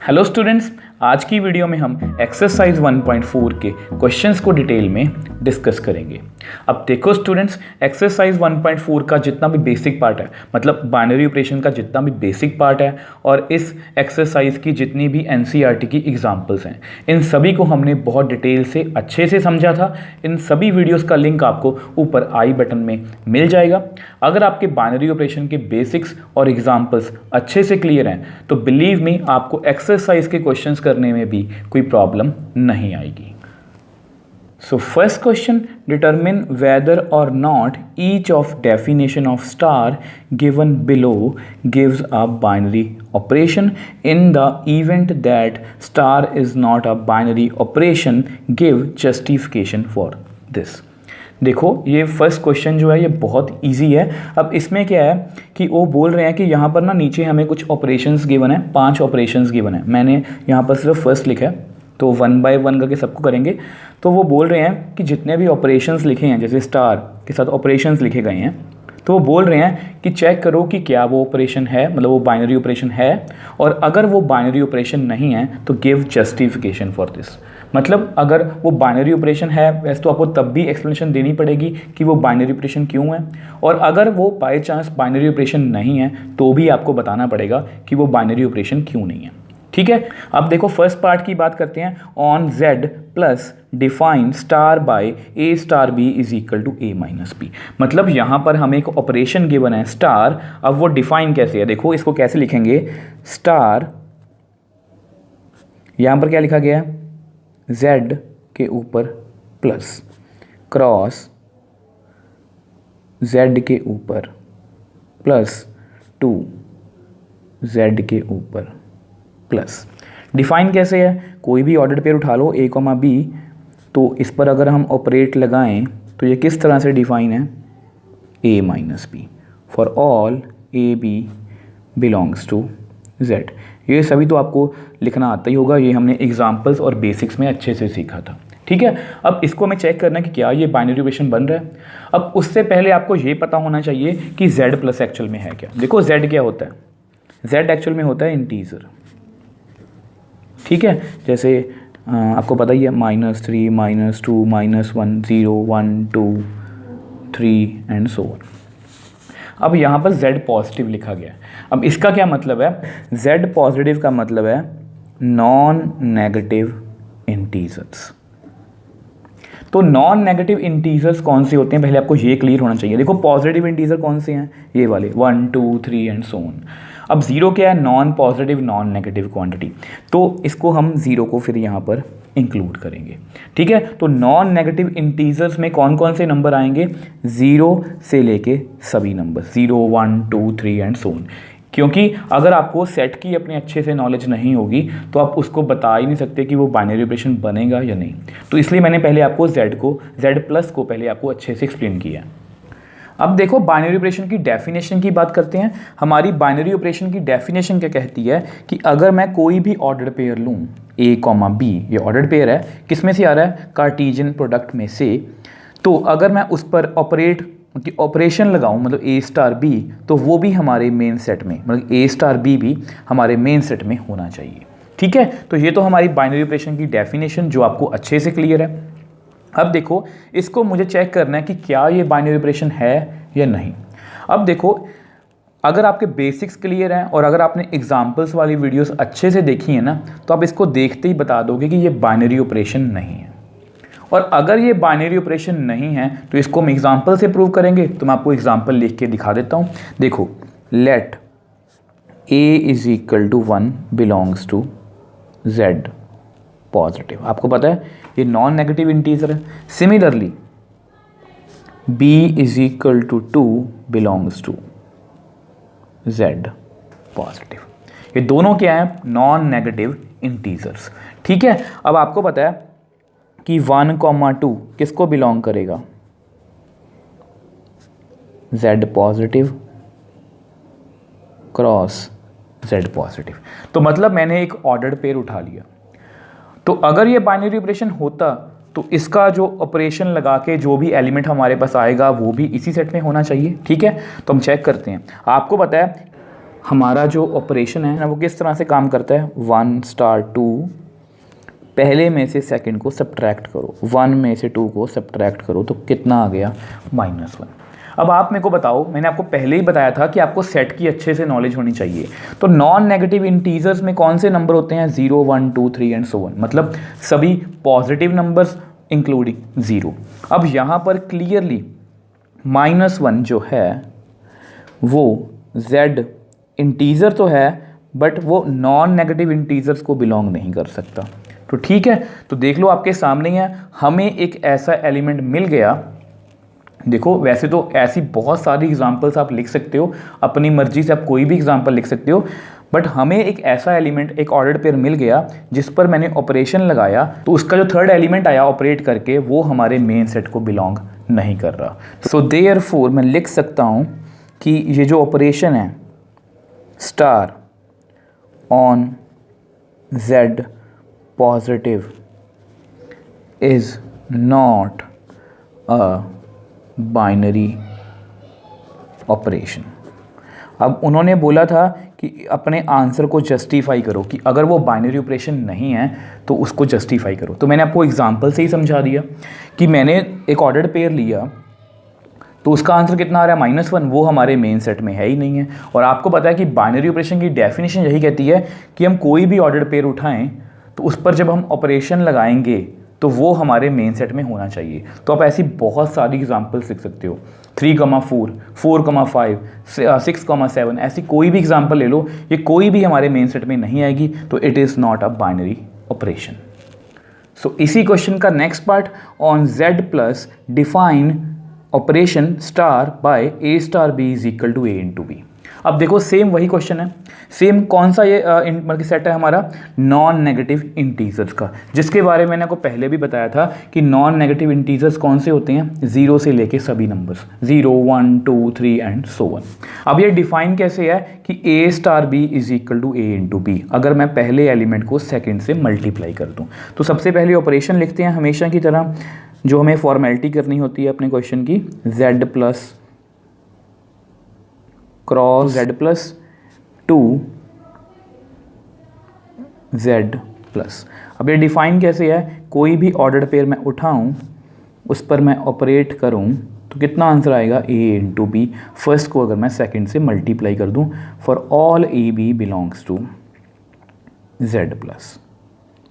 Hello students, आज की video में हम एक्सरसाइज 1.4 के क्वेश्चंस को डिटेल में डिस्कस करेंगे। अब देखो स्टूडेंट्स, एक्सरसाइज 1.4 का जितना भी बेसिक पार्ट है, मतलब बाइनरी ऑपरेशन का जितना भी बेसिक पार्ट है और इस एक्सरसाइज की जितनी भी एनसीईआरटी की एग्जांपल्स हैं, इन सभी को हमने बहुत डिटेल से अच्छे से समझा था। इन सभी वीडियोस का लिंक आपको ऊपर आई बटन में मिल जाएगा। अगर आपके बाइनरी ऑपरेशन के बेसिक्स और एग्जांपल्स अच्छे से क्लियर हैं तो बिलीव मी, आपको एक्सरसाइज के क्वेश्चंस करने में भी कोई प्रॉब्लम नहीं आएगी। So first question, determine whether or not each of definition of star given below gives a binary operation in the event that star is not a binary operation, give justification for this. देखो, ये first question जो है ये बहुत easy है। अब इसमें क्या है कि वो बोल रहे हैं कि यहाँ पर ना नीचे हमें कुछ ऑपरेशंस गिवन है, 5 ऑपरेशंस गिवन है। मैंने यहाँ पर सिर्फ फर्स्ट लिखा है, तो 1 बाय 1 करके सबको करेंगे। तो वो बोल रहे हैं कि जितने भी ऑपरेशंस लिखे हैं, जैसे स्टार के साथ ऑपरेशंस लिखे गए हैं, तो वो बोल रहे हैं कि चेक करो कि क्या वो ऑपरेशन है, मतलब वो बाइनरी ऑपरेशन है, और अगर वो बाइनरी ऑपरेशन नहीं है तो गिव जस्टिफिकेशन फॉर दिस। मतलब अगर वो बाइनरी ऑपरेशन है वैसे तो आपको तब भी एक्सप्लेनेशन देनी पड़ेगी कि वो बाइनरी ऑपरेशन क्यों है, और अगर वो बाय चांस बाइनरी ऑपरेशन नहीं है तो भी आपको बताना पड़ेगा कि वो बाइनरी ऑपरेशन क्यों नहीं है। ठीक है, अब देखो फर्स्ट पार्ट की बात करते हैं। On z plus define star by a star b is equal to a minus b। मतलब यहाँ पर हमें एक ऑपरेशन गिवन है स्टार। अब वो डिफाइन कैसे है, देखो इसको कैसे लिखेंगे। स्टार, यहाँ पर क्या लिखा गया है, z के ऊपर प्लस क्रॉस z के ऊपर प्लस 2 z के ऊपर प्लस। डिफाइन कैसे है, कोई भी ऑर्डर पेयर उठा लो a, b, तो इस पर अगर हम ऑपरेट लगाएं तो ये किस तरह से डिफाइन है, a minus b for all a b belongs to z। ये सभी तो आपको लिखना आता ही होगा, ये हमने एग्जाम्पल्स और बेसिक्स में अच्छे से सीखा था। ठीक है, अब इसको हमें चेक करना है कि क्या ये बाइनरी ऑपरेशन बन रहा है। अब उससे पहले आपको ये पता होना चाहिए कि z प्लस एक्चुअल में है क्या। देखो z क्या होता है, z एक्चुअल में होता है इंटीजर। ठीक है, जैसे आपको पता ही है -3, -2, -1, 0, 1, 2, 3 एंड सो ऑन। अब यहाँ पर z पॉजिटिव लिखा गया है। अब इसका क्या मतलब है, z पॉजिटिव का मतलब है नॉन नेगेटिव इंटीजर्स। तो नॉन नेगेटिव इंटीजर्स कौन से होते हैं, पहले आपको ये क्लियर होना चाहिए। देखो पॉजिटिव इंटीजर कौन से हैं, ये वाले 1, 2, 3 एंड सो ऑन। अब 0 क्या है, non positive non negative quantity, तो इसको हम 0 को फिर यहाँ पर इंक्लूड करेंगे। ठीक है, तो नॉन नेगेटिव इंटीजर्स में कौन कौन से नंबर आएंगे, 0 से लेके सभी नंबर 0, 1, 2, 3 एंड सो ऑन। क्योंकि अगर आपको सेट की अपने अच्छे से नॉलेज नहीं होगी तो आप उसको बता ही नहीं सकते कि वो बाइनरी ऑपरेशन बनेगा या नहीं। तो इसलिए मैंने पहले आपको z प्लस को पहले आपको अच्छे से एक्सप्लेन किया। अब देखो बाइनरी ऑपरेशन की डेफिनेशन की बात करते हैं। हमारी बाइनरी ऑपरेशन की डेफिनेशन क्या कहती है कि अगर मैं कोई भी ऑर्डर पेयर लूँ a, b, ये ऑर्डर पेयर है, किस में से आ रहा है, कार्टेशियन प्रोडक्ट में से, तो अगर मैं उस पर ऑपरेशन लगाऊं, मतलब a स्टार b, तो वो भी हमारे मेन सेट में, मतलब a स्टार b भी हमारे मेन सेट में होना चाहिए। ठीक है, तो ये तो हमारी बाइनरी ऑपरेशन की डेफिनेशन जो आपको अच्छे से क्लियर है। अब देखो इसको मुझे चेक करना है कि क्या ये बाइनरी ऑपरेशन है या नहीं। अब देखो, अगर आपके बेसिक्स क्लियर हैं और अगर आपने एग्जाम्पल्स वाली वीडियोस अच्छे से देखी है ना, तो आप इसको देखते ही बता दोगे कि ये बाइनरी ऑपरेशन नहीं है। और अगर ये बाइनरी ऑपरेशन नहीं है तो इसको हम एग्जाम्पल से प्रूव करेंगे। तो मैं आपको एग्जाम्पल लिख के दिखा देता हूँ। देखो, let a is equal to 1 belongs to z positive. आपको पता है ये नॉन नेगेटिव इंटीजर है। Similarly b is equal to 2 belongs to z positive. ये दोनों क्या है, नॉन नेगेटिव इंटीजर्स। ठीक है, अब आपको पता है कि 1, 2 किसको बिलोंग करेगा, z positive cross z positive. तो मतलब मैंने एक ऑर्डर्ड पेयर उठा लिया, तो अगर ये बाइनरी ऑपरेशन होता तो इसका जो ऑपरेशन लगा के जो भी एलिमेंट हमारे पास आएगा वो भी इसी सेट में होना चाहिए। ठीक है, तो हम चेक करते हैं। आपको पता है हमारा जो ऑपरेशन है ना वो किस तरह से काम करता है, 1 स्टार 2, पहले में से सेकंड को सब्ट्रैक्ट करो, 1 में से 2 को सब्ट्रैक्ट करो तो कितना आ गया, -1। अब आप मेरे को बताओ, मैंने आपको पहले ही बताया था कि आपको सेट की अच्छे से नॉलेज होनी चाहिए। तो नॉन नेगेटिव इंटीजर्स में कौन से नंबर होते हैं, 0 1 2 3 एंड सो ऑन, मतलब सभी पॉजिटिव नंबर्स इंक्लूडिंग 0। अब यहाँ पर क्लियरली -1 जो है वो z इंटीजर तो है बट वो नॉन नेगेटिव इंटीजर्स को बिलोंग नहीं कर सकता। तो ठीक है, तो देख लो आपके सामने है, हमें एक ऐसा एलिमेंट मिल गया। देखो वैसे तो ऐसी बहुत सारी एग्जांपल्स आप लिख सकते हो, अपनी मर्जी से आप कोई भी एग्जांपल लिख सकते हो, बट हमें एक ऐसा एलिमेंट, एक ऑर्डर्ड पेयर मिल गया जिस पर मैंने ऑपरेशन लगाया, तो उसका जो थर्ड एलिमेंट आया ऑपरेट करके वो हमारे मेन सेट को बिलोंग नहीं कर रहा। सो देयरफॉर मैं लिख सकता हूँ कि ये जो ऑपरेशन है star on z positive is not a binary operation. अब उन्होंने बोला था कि अपने आंसर को जस्टिफाई करो, कि अगर वो बाइनरी ऑपरेशन नहीं है तो उसको जस्टिफाई करो। तो मैंने आपको एग्जांपल से ही समझा दिया कि मैंने एक ऑर्डर्ड पेयर लिया तो उसका आंसर कितना आ रहा है, -1, वो हमारे मेन सेट में है ही नहीं है। और आपको पता है कि बाइनरी ऑपरेशन की डेफिनेशन यही कहती है कि हम कोई भी ऑर्डर्ड पेयर उठाएं तो उस पर जब हम ऑपरेशन लगाएंगे तो वो हमारे मेन सेट में होना चाहिए। तो आप ऐसी बहुत सारी एग्जांपल्स लिख सकते हो, 3,4, 4,5, 6,7, ऐसी कोई भी एग्जांपल ले लो, ये कोई भी हमारे मेन सेट में नहीं आएगी, तो it is not a binary operation. So इसी क्वेश्चन का next part, on z plus define operation star by a star b is equal to a into b. अब देखो सेम वही क्वेश्चन है, सेम कौन सा ये मतलब सेट है हमारा, नॉन नेगेटिव इंटीजर्स का, जिसके बारे में मैंने आपको पहले भी बताया था कि नॉन नेगेटिव इंटीजर्स कौन से होते हैं, 0 से लेके सभी नंबर्स, 0 1 2 3 एंड सो ऑन। अब ये डिफाइन कैसे है कि a star b is equal to a into B, अगर मैं पहले एलिमेंट को सेकेंड से मल्टीप्लाई कर दूँ। तो सबसे पहले ऑपरेशन लिखते हैं हमेशा की तरह, जो हमें फॉर्मेलिटी करनी होती है अपने क्वेश्चन की, z plus cross z plus 2 z plus. अब ये डिफाइन कैसे है, कोई भी ऑर्डर्ड पेयर मैं उठाऊं उस पर मैं ऑपरेट करूं तो कितना आंसर आएगा, a इंटू बी। फर्स्ट को अगर मैं सेकंड से मल्टीप्लाई कर दूं, for all a b belongs to z plus.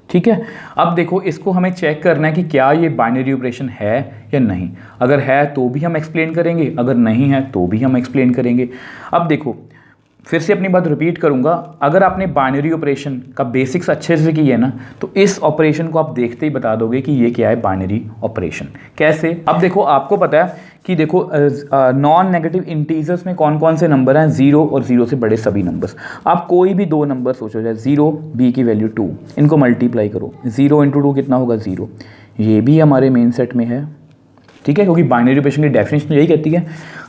ठीक है, अब देखो इसको हमें चेक करना है कि क्या ये बाइनरी ऑपरेशन है या नहीं। अगर है तो भी हम एक्सप्लेन करेंगे, अगर नहीं है तो भी हम एक्सप्लेन करेंगे। अब देखो फिर से अपनी बात रिपीट करूंगा, अगर आपने बाइनरी ऑपरेशन का बेसिक्स अच्छे से किया है ना, तो इस ऑपरेशन को आप देखते ही बता दोगे कि ये क्या है, बाइनरी ऑपरेशन। कैसे, अब देखो आपको पता है कि देखो नॉन नेगेटिव इंटीजर्स में कौन कौन से नंबर हैं, 0 और 0 से बड़े सभी नंबर्स। आप कोई भी दो नंबर सोचो, जैसे 0 b की वैल्यू 2, इनको मल्टीप्लाई करो, 0 इंटू 2 कितना होगा, 0। ये भी हमारे मेन सेट में है, ठीक है, क्योंकि बाइनरी ऑपरेशन की डेफिनेशन यही कहती है।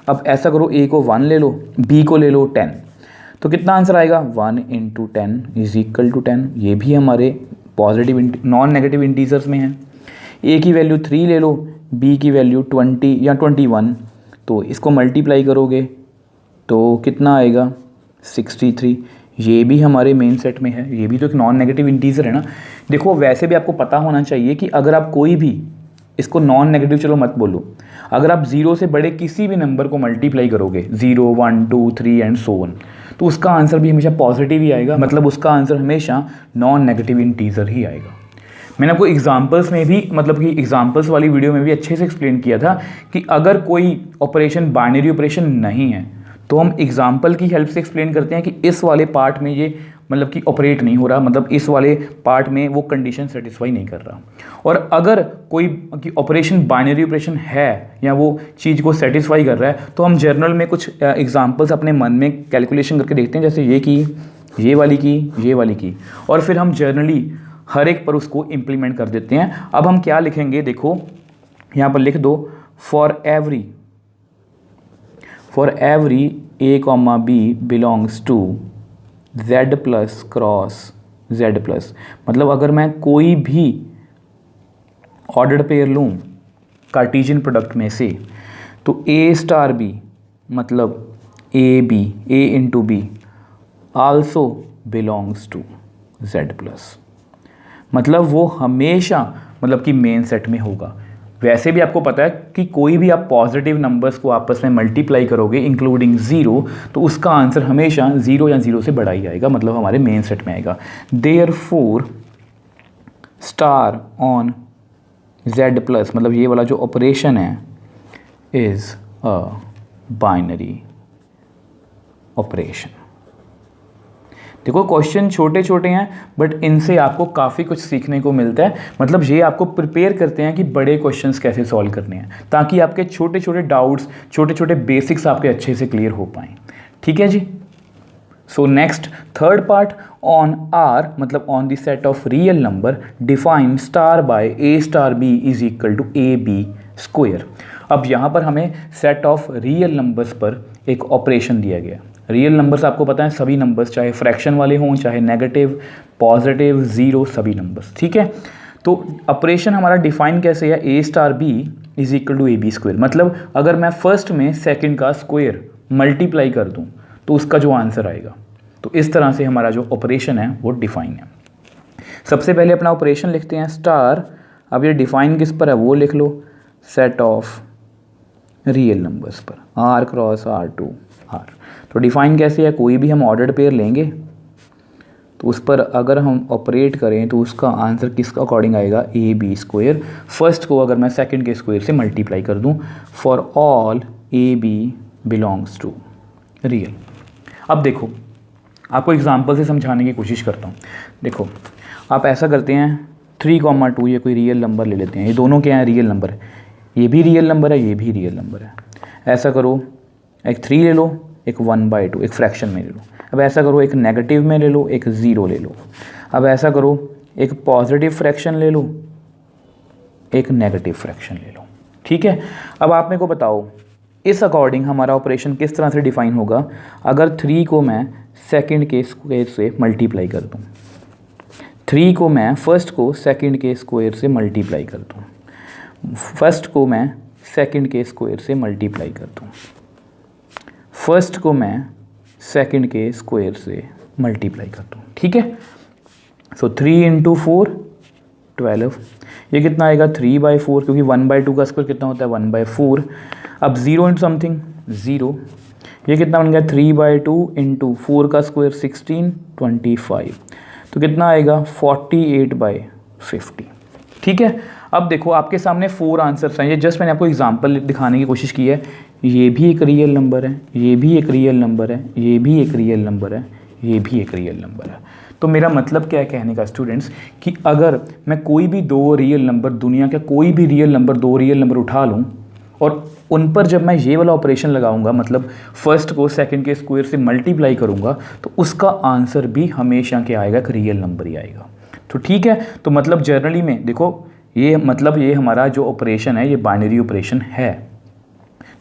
अब ऐसा करो, a को 1 ले लो, b को ले लो 10, तो कितना आंसर आएगा, 1 इंटू 10 इज इक्वल टू 10। ये भी हमारे पॉजिटिव नॉन नेगेटिव इंटीजर्स में है। a की वैल्यू 3 ले लो, b की वैल्यू 20 या 21, तो इसको मल्टीप्लाई करोगे तो कितना आएगा, 63। ये भी हमारे मेन सेट में है, ये भी तो एक नॉन नेगेटिव इंटीजर है ना। देखो वैसे भी आपको पता होना चाहिए कि अगर आप कोई भी, इसको नॉन नेगेटिव चलो मत बोलो, अगर आप 0 से बड़े किसी भी नंबर को मल्टीप्लाई करोगे, 0 1 2 3 एंड सो ऑन, तो उसका आंसर भी हमेशा पॉजिटिव ही आएगा, मतलब उसका आंसर हमेशा नॉन नेगेटिव इंटीजर ही आएगा। मैंने आपको एग्जांपल्स में भी, मतलब कि एग्जांपल्स वाली वीडियो में भी अच्छे से एक्सप्लेन किया था कि अगर कोई ऑपरेशन बाइनरी ऑपरेशन नहीं है तो हम एग्जांपल की हेल्प से एक्सप्लेन करते हैं कि इस वाले पार्ट में ये मतलब कि ऑपरेट नहीं हो रहा, मतलब इस वाले पार्ट में वो कंडीशन सेटिस्फाई नहीं कर रहा। और अगर कोई कि ऑपरेशन बाइनरी ऑपरेशन है या वो चीज़ को सेटिस्फाई कर रहा है, तो हम जर्नल में कुछ एग्जांपल्स अपने मन में कैलकुलेशन करके देखते हैं, जैसे ये की, ये वाली की, ये वाली की, और फिर हम जर्नली हर एक पर उसको इम्प्लीमेंट कर देते हैं। अब हम क्या लिखेंगे, देखो यहाँ पर लिख दो, for every a, b belongs to z plus cross z plus. मतलब अगर मैं कोई भी ऑर्डर्ड पेयर लूँ कार्टेशियन प्रोडक्ट में से, तो a स्टार b मतलब a into B also belongs to z plus, मतलब वो हमेशा मतलब कि मेन सेट में होगा। वैसे भी आपको पता है कि कोई भी आप पॉजिटिव नंबर्स को आपस में मल्टीप्लाई करोगे इंक्लूडिंग ज़ीरो, तो उसका आंसर हमेशा ज़ीरो या ज़ीरो से बड़ा ही आएगा, मतलब हमारे मेन सेट में आएगा। Therefore star on z plus, मतलब ये वाला जो ऑपरेशन है इज़ अ बाइनरी ऑपरेशन। देखो क्वेश्चन छोटे छोटे हैं बट इनसे आपको काफ़ी कुछ सीखने को मिलता है, मतलब ये आपको प्रिपेयर करते हैं कि बड़े क्वेश्चंस कैसे सॉल्व करने हैं, ताकि आपके छोटे छोटे डाउट्स, छोटे छोटे बेसिक्स आपके अच्छे से क्लियर हो पाएँ। ठीक है जी। So next third part on R, मतलब on the set of real number define star by a star b is equal to A B square. अब यहाँ पर हमें सेट ऑफ रियल नंबर्स पर एक ऑपरेशन दिया गया। रियल नंबर्स आपको पता है सभी नंबर्स, चाहे फ्रैक्शन वाले हों, चाहे नेगेटिव, पॉजिटिव, ज़ीरो, सभी नंबर्स। ठीक है, तो ऑपरेशन हमारा डिफाइन कैसे है, a star b is equal to A B square, मतलब अगर मैं फर्स्ट में सेकंड का स्क्वायर मल्टीप्लाई कर दूं तो उसका जो आंसर आएगा, तो इस तरह से हमारा जो ऑपरेशन है वो डिफाइन है। सबसे पहले अपना ऑपरेशन लिखते हैं स्टार। अब ये डिफाइन किस पर है वो लिख लो, सेट ऑफ रियल नंबर्स पर, r क्रॉस r2 r। तो डिफाइन कैसे है, कोई भी हम ऑर्डर्ड पेयर लेंगे तो उस पर अगर हम ऑपरेट करें तो उसका आंसर किसका अकॉर्डिंग आएगा, ए बी स्क्वायर। फर्स्ट को अगर मैं सेकंड के स्क्वायर से मल्टीप्लाई कर दूं, for all A B belongs to real. अब देखो आपको एग्जांपल से समझाने की कोशिश करता हूँ। देखो आप ऐसा करते हैं 3,2 ये कोई रियल नंबर ले लेते हैं, ये दोनों क्या हैं, रियल नंबर है, ये भी रियल नंबर है, ये भी रियल नंबर है। ऐसा करो एक 3 ले लो, एक 1/2 एक फ्रैक्शन में ले लो। अब ऐसा करो एक नेगेटिव में ले लो, एक ज़ीरो ले लो। अब ऐसा करो एक पॉजिटिव फ्रैक्शन ले लो, एक नेगेटिव फ्रैक्शन ले लो। ठीक है, अब आप मेरे को बताओ इस अकॉर्डिंग हमारा ऑपरेशन किस तरह से डिफाइन होगा। अगर 3 को मैं सेकंड के स्क्वायर से मल्टीप्लाई कर दूँ, 3 को मैं फर्स्ट को सेकंड के स्क्वायर से मल्टीप्लाई कर दूँ, फर्स्ट को मैं सेकंड के स्क्वायर से मल्टीप्लाई कर दूँ, फर्स्ट को मैं सेकंड के स्क्वायर से मल्टीप्लाई कर दूँ। ठीक है, सो 3 × 4 12, ये कितना आएगा 3/4, क्योंकि 1/2 का स्क्वायर कितना होता है 1/4। अब 0 × समथिंग 0, ये कितना बन गया 3/2 × 4 का स्क्वायर 16 25, तो कितना आएगा 48/50। ठीक है, अब देखो आपके सामने 4 आंसर्स हैं, ये जस्ट मैंने आपको एग्जांपल दिखाने की कोशिश की है। ये भी एक रियल नंबर है, ये भी एक रियल नंबर है, ये भी एक रियल नंबर है, ये भी एक रियल नंबर है। तो मेरा मतलब क्या है कहने का स्टूडेंट्स, कि अगर मैं कोई भी 2 रियल नंबर, दुनिया का कोई भी रियल नंबर, 2 रियल नंबर उठा लूँ और उन पर जब मैं ये वाला ऑपरेशन लगाऊंगा, मतलब फर्स्ट को सेकंड के स्क्वायर से मल्टीप्लाई करूंगा, तो उसका आंसर भी हमेशा क्या आएगा, एक रियल नंबर ही आएगा। तो ठीक है, तो मतलब जनरली में देखो ये मतलब ये हमारा जो ऑपरेशन है ये बाइनरी ऑपरेशन है।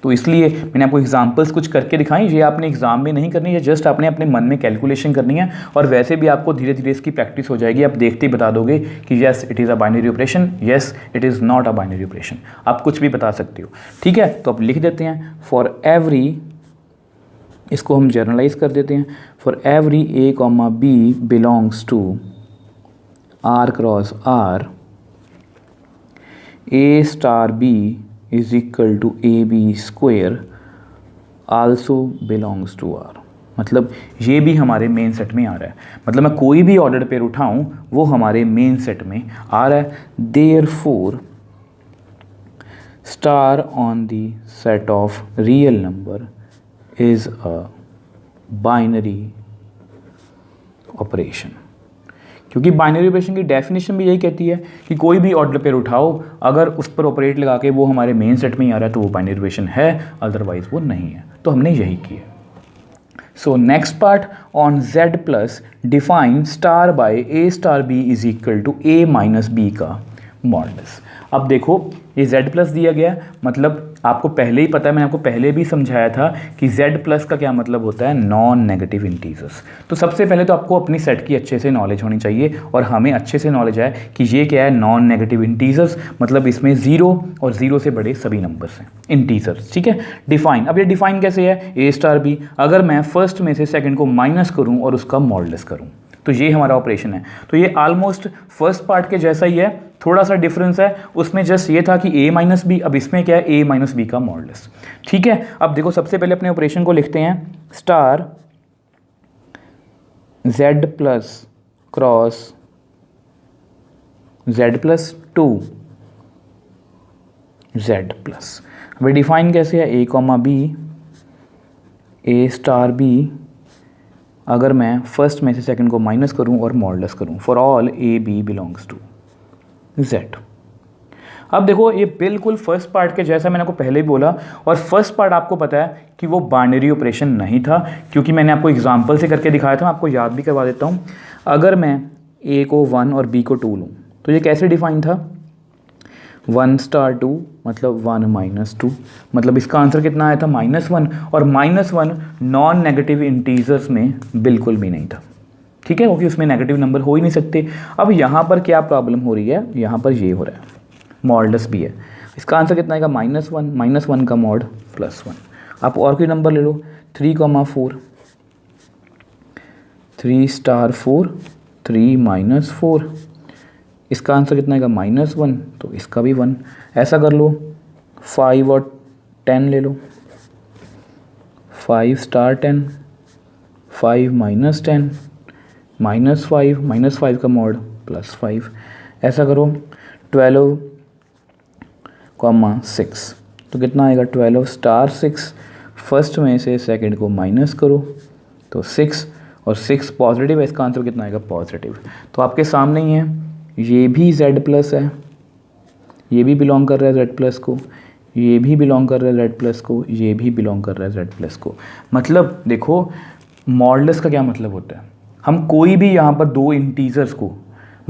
तो इसलिए मैंने आपको एग्जांपल्स कुछ करके दिखाई, ये आपने एग्जाम में नहीं करनी है, जस्ट आपने अपने मन में कैलकुलेशन करनी है। और वैसे भी आपको धीरे धीरे इसकी प्रैक्टिस हो जाएगी, आप देखते ही बता दोगे कि yes it is a binary operation, yes it is not a binary operation, आप कुछ भी बता सकते हो। ठीक है, तो अब लिख देते हैं फॉर एवरी, इसको हम जर्नलाइज कर देते हैं, for every A comma B belongs to R cross R, A star B is equal to A B square also belongs to R. मतलब ये भी हमारे मेन सेट में आ रहा है, मतलब मैं कोई भी ऑर्डर पेयर उठाऊं वो हमारे मेन सेट में आ रहा है। Therefore star on the set of real number is a binary operation, क्योंकि बाइनरी ऑपरेशन की डेफिनेशन भी यही कहती है कि कोई भी ऑर्डर पेयर उठाओ, अगर उस पर ऑपरेट लगा के वो हमारे मेन सेट में ही आ रहा है तो वो बाइनरी ऑपरेशन है, अदरवाइज वो नहीं है। तो हमने यही किया। So next part on z plus define star by a star b is equal to a minus B का मॉडुलस। अब देखो ये z प्लस दिया गया, मतलब आपको पहले ही पता है, मैंने आपको पहले भी समझाया था कि z प्लस का क्या मतलब होता है, नॉन नेगेटिव इंटीजर्स। तो सबसे पहले तो आपको अपनी सेट की अच्छे से नॉलेज होनी चाहिए, और हमें अच्छे से नॉलेज है कि ये क्या है, नॉन नेगेटिव इंटीजर्स, मतलब इसमें 0 और 0 से बड़े सभी नंबर्स हैं, इंटीजर्स, ठीक है। डिफाइन, अब ये डिफाइन कैसे है, a स्टार b, अगर मैं फर्स्ट में से सेकंड को माइनस करूं और उसका मॉडुलस करूं, तो ये हमारा ऑपरेशन है। तो ये ऑलमोस्ट फर्स्ट पार्ट के जैसा ही है, थोड़ा सा डिफरेंस है, उसमें जस्ट ये था कि a माइनस बी, अब इसमें क्या है, a माइनस बी का मॉडुलस, ठीक है। अब देखो सबसे पहले अपने ऑपरेशन को लिखते हैं, star z plus cross z plus 2 z plus. वे डिफाइन कैसे है, a comma b, a star b, अगर मैं फर्स्ट में से सेकंड को माइनस करूं और मॉडुलस करूं, for all a b belongs to z। अब देखो ये बिल्कुल फर्स्ट पार्ट के जैसा मैंने आपको पहले ही बोला, और फर्स्ट पार्ट आपको पता है कि वो बाइनरी ऑपरेशन नहीं था, क्योंकि मैंने आपको एग्जांपल से करके दिखाया था, मैं आपको याद भी करवा देता हूँ। अगर मैं a को 1 और b को 2 लूँ, तो ये कैसे डिफाइन था, 1 स्टार 2 मतलब 1 माइनस 2, मतलब इसका आंसर कितना आया था, -1, और -1 नॉन नेगेटिव इंटीजर्स में बिल्कुल भी नहीं था, ठीक है, क्योंकि उसमें नेगेटिव नंबर हो ही नहीं सकते। अब यहाँ पर क्या प्रॉब्लम हो रही है, यहाँ पर ये हो रहा है, मॉडुलस भी है, इसका आंसर कितना आएगा, -1, -1 का मॉड +1। आप और कोई नंबर ले लो, 3,4, 3 स्टार 4, 3 माइनस 4, इसका आंसर कितना आएगा, -1, तो इसका भी 1। ऐसा कर लो, 5 और 10 ले लो, 5 स्टार 10, 5 माइनस 10, -5 का मॉड +5। ऐसा करो 12,6, तो कितना आएगा, 12 स्टार 6, फर्स्ट में से सेकंड को माइनस करो तो 6, और 6 पॉजिटिव है, इसका आंसर कितना आएगा, पॉजिटिव। तो आपके सामने ही है, ये भी z प्लस है, ये भी बिलोंग कर रहा है z प्लस को, ये भी बिलोंग कर रहा है z प्लस को, ये भी बिलोंग कर रहा है z प्लस को। मतलब देखो मॉडुलस का क्या मतलब होता है, हम कोई भी यहाँ पर दो इंटीजर्स को,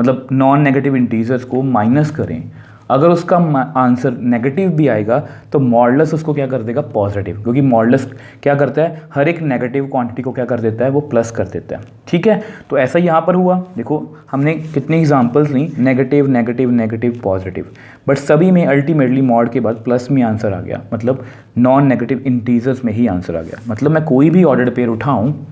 मतलब नॉन नेगेटिव इंटीजर्स को माइनस करें, अगर उसका आंसर नेगेटिव भी आएगा तो मॉडुलस उसको क्या कर देगा, पॉजिटिव, क्योंकि मॉडुलस क्या करता है, हर एक नेगेटिव क्वांटिटी को क्या कर देता है, वो प्लस कर देता है, ठीक है। तो ऐसा ही यहाँ पर हुआ, देखो हमने कितनी एग्जांपल्स ली, negative negative negative positive, but सभी में अल्टीमेटली मॉड के बाद प्लस में आंसर आ गया, मतलब नॉन नेगेटिव इंटीजर्स में ही आंसर आ गया। मतलब मैं कोई भी ऑर्डर्ड पेयर उठाऊँ,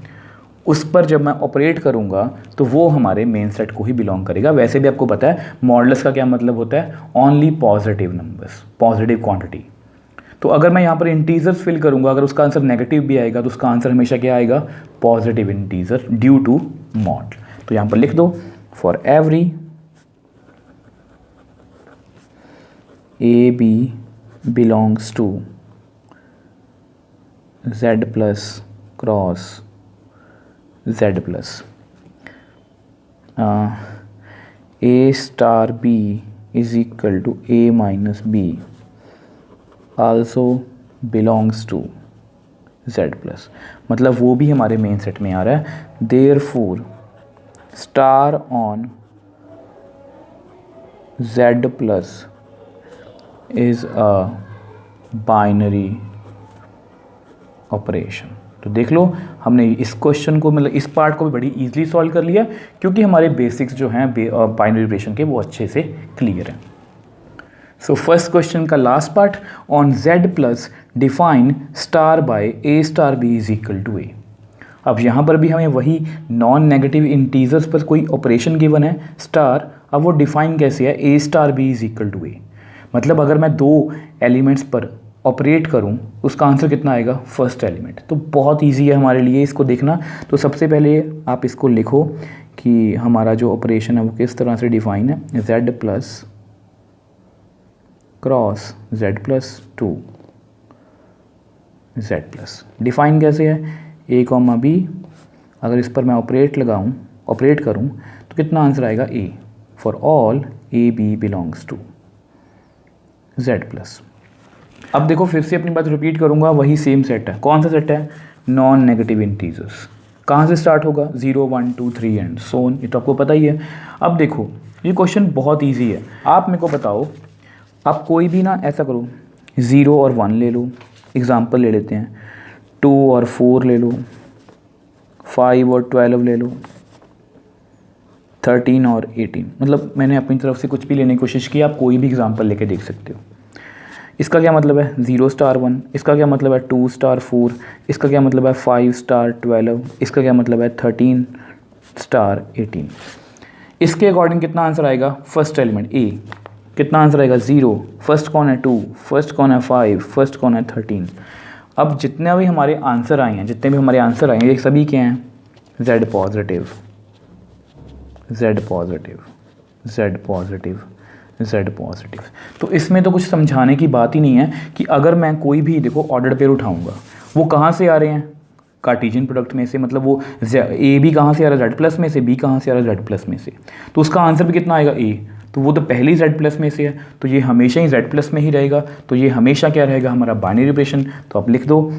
उस पर जब मैं ऑपरेट करूंगा तो वो हमारे मेन सेट को ही बिलोंग करेगा। वैसे भी आपको पता है मॉडुलस का क्या मतलब होता है, only positive numbers, positive quantity. तो अगर मैं यहाँ पर इंटीजर्स फिल करूंगा, अगर उसका आंसर नेगेटिव भी आएगा तो उसका आंसर हमेशा क्या आएगा, positive integer due to mod. तो यहाँ पर लिख दो, for every A B belongs to z plus cross z plus, a star b is equal to a minus b also belongs to z plus, मतलब वो भी हमारे मेन सेट में आ रहा है। Therefore star on z plus is a binary operation. तो देख लो हमने इस क्वेश्चन को, मतलब इस पार्ट को भी बड़ी इजीली सॉल्व कर लिया, क्योंकि हमारे बेसिक्स जो हैं बाइनरी ऑपरेशन के वो अच्छे से क्लियर हैं। सो फर्स्ट क्वेश्चन का last part, on z plus define star by a star b is equal to a। अब यहाँ पर भी हमें वही नॉन नेगेटिव इंटीजर्स पर कोई ऑपरेशन गिवन है स्टार, अब वो डिफाइन कैसे है, a star b is equal to a, मतलब अगर मैं दो एलिमेंट्स पर ऑपरेट करूं उसका आंसर कितना आएगा, फर्स्ट एलिमेंट। तो बहुत इजी है हमारे लिए इसको देखना। तो सबसे पहले आप इसको लिखो कि हमारा जो ऑपरेशन है वो किस तरह से डिफाइन है, z plus cross z plus 2 z plus. Define कैसे है, a कॉमा b, अगर इस पर मैं ऑपरेट करूं तो कितना आंसर आएगा, a, for all a b belongs to z plus. अब देखो फिर से अपनी बात रिपीट करूंगा, वही सेम सेट है। कौन सा सेट है, नॉन नेगेटिव इंटीजर्स। कहाँ से स्टार्ट होगा, 0 1 2 3 एंड सोन, ये तो आपको पता ही है। अब देखो ये क्वेश्चन बहुत इजी है। आप मेरे को बताओ आप कोई भी ना ऐसा करो, 0 और 1 ले लो, एग्ज़ाम्पल ले लेते हैं, 2 और 4 ले लो, 5 और 12 ले लो, 13 और 18, मतलब मैंने अपनी तरफ से कुछ भी लेने की कोशिश की, आप कोई भी एग्ज़ाम्पल लेके देख सकते हो। इसका क्या मतलब है 0 स्टार 1, इसका क्या मतलब है 2 स्टार 4, इसका क्या मतलब है 5 स्टार 12, इसका क्या मतलब है 13 स्टार 18। इसके अकॉर्डिंग कितना आंसर आएगा, फर्स्ट एलिमेंट ए कितना आंसर आएगा 0, फर्स्ट कौन है 2, फर्स्ट कौन है 5, फर्स्ट कौन है 13। अब जितने भी हमारे आंसर आए हैं, ये सभी क्या हैं, Z positive, Z positive, Z positive, Z positive. तो इसमें तो कुछ समझाने की बात ही नहीं है कि अगर मैं कोई भी देखो ऑर्डर्ड पेयर उठाऊंगा, वो कहाँ से आ रहे हैं, कार्टेशियन प्रोडक्ट में से, मतलब वो ए भी कहाँ से आ रहा है Z प्लस में से, बी कहाँ से आ रहा है Z प्लस में से, तो उसका आंसर भी कितना आएगा ए, तो वो तो पहले ही Z प्लस में से है, तो ये हमेशा ही Z प्लस में ही रहेगा, तो ये हमेशा क्या रहेगा हमारा बाइनरी ऑपरेशन। तो आप लिख दो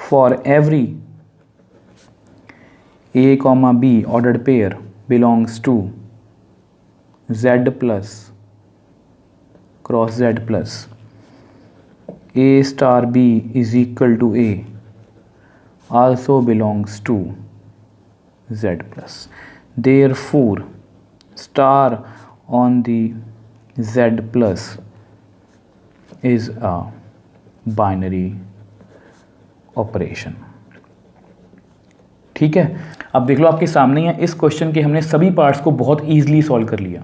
for every A, B ordered pair belongs to Z plus cross Z plus A star B is equal to A also belongs to Z plus. Therefore, star on the Z plus is a binary operation. ठीक है, अब देख लो आपके सामने है, इस question के हमने सभी पार्ट्स को बहुत ईजिली सॉल्व कर लिया।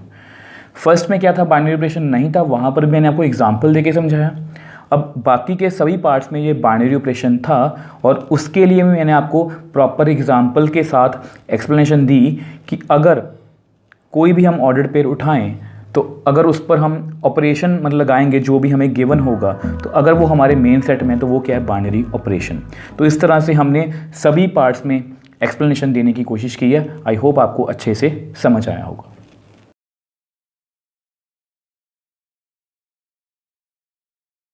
फर्स्ट में क्या था, बाइनरी ऑपरेशन नहीं था, वहाँ पर भी मैंने आपको एग्जांपल देके समझाया। अब बाकी के सभी पार्ट्स में ये बाइनरी ऑपरेशन था, और उसके लिए भी मैंने आपको प्रॉपर एग्जांपल के साथ एक्सप्लेनेशन दी कि अगर कोई भी हम ऑर्डर्ड पेयर उठाएं तो अगर उस पर हम ऑपरेशन मतलब लगाएंगे जो भी हमें गिवन होगा, तो अगर वो हमारे मेन सेट में तो वो क्या है, बाइनरी ऑपरेशन। तो इस तरह से हमने सभी पार्ट्स में एक्सप्लेनेशन देने की कोशिश की है। आई होप आपको अच्छे से समझ आया होगा।